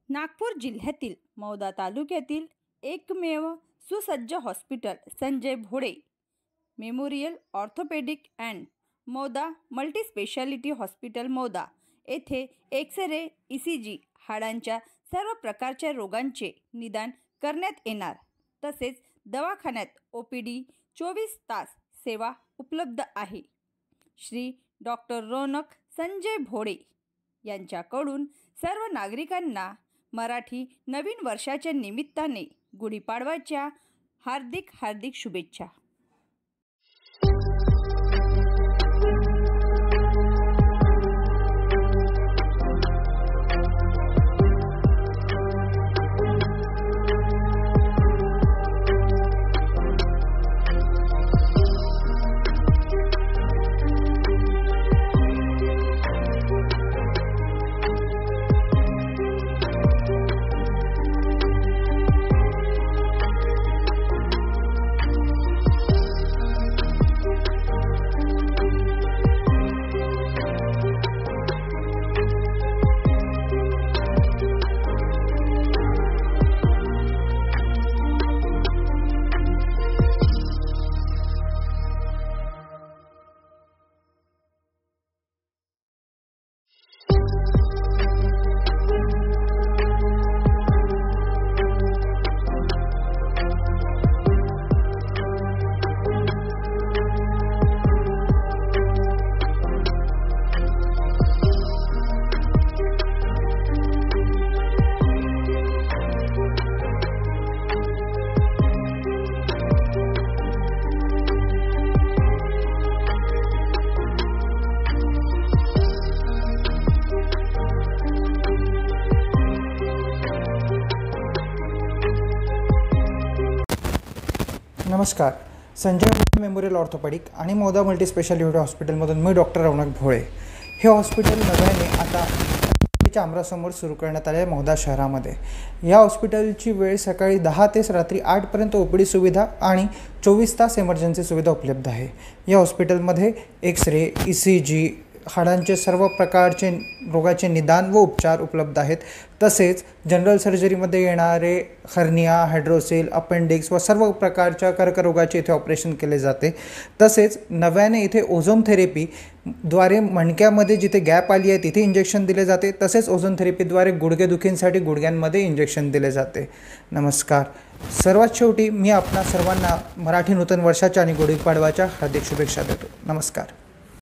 नागपूर जिल्ह्यातील मौदा तालुक्यातील एकमेव सुसज्ज hospital Sanjay Bhole memorial orthopaedic and Mauda multispeciality hospital Mauda येथे एक्स-रे, ECG, हाडांच्या सर्व प्रकारच्या रोगांचे निदान करण्यात येणार। तसेच दवाखान्यात OPD 24 तास सेवा उपलब्ध आहे। श्री डॉक्टर रौनक संजय भोळे यांच्याकडून सर्व नागरिकांना मराठी नवीन वर्षाच्या निमित्ताने गुढीपाडव्याच्या हार्दिक शुभेच्छा। नमस्कार। संजय भोळे मेमोरियल ऑर्थोपेडिक आणि मौदा मल्टीस्पेशालिटी हॉस्पिटलमधून मी डॉक्टर रौनक भोळे। हे हॉस्पिटल नव्याने आता चामरासमोर सुरू करण्यात आले आहे मौदा शहरामध्ये। या हॉस्पिटलची वेळ सकाळी 10 ते रात्री 8 पर्यंत OPD सुविधा आणि 24 तास इमर्जन्सी सुविधा उपलब्ध आहे। या हॉस्पिटलमध्ये एक्स-रे, ECG, हाडांचे सर्व प्रकारचे रोगाचे निदान व उपचार उपलब्ध आहेत। तसेच जनरल सर्जरीमध्ये येणारे हर्निया, हायड्रोसेल, अपेंडिक्स व सर्व प्रकारच्या कर्करोगाचे इथे ऑपरेशन केले जाते। तसेच नव्याने इथे ओझोन थेरपी द्वारे मणक्यामध्ये जिथे गॅप आली आहे तिथे इंजेक्शन दिले जाते। तसेच ओझोन थेरपीद्वारे गुडघेदुखींसाठी गुडघ्यांमध्ये इंजेक्शन दिले जाते। नमस्कार। सर्वात शेवटी मी आपणा सर्वांना मराठी नूतन वर्षाच्या आणि गुढीपाडव्याच्या हार्दिक शुभेच्छा देतो। नमस्कार।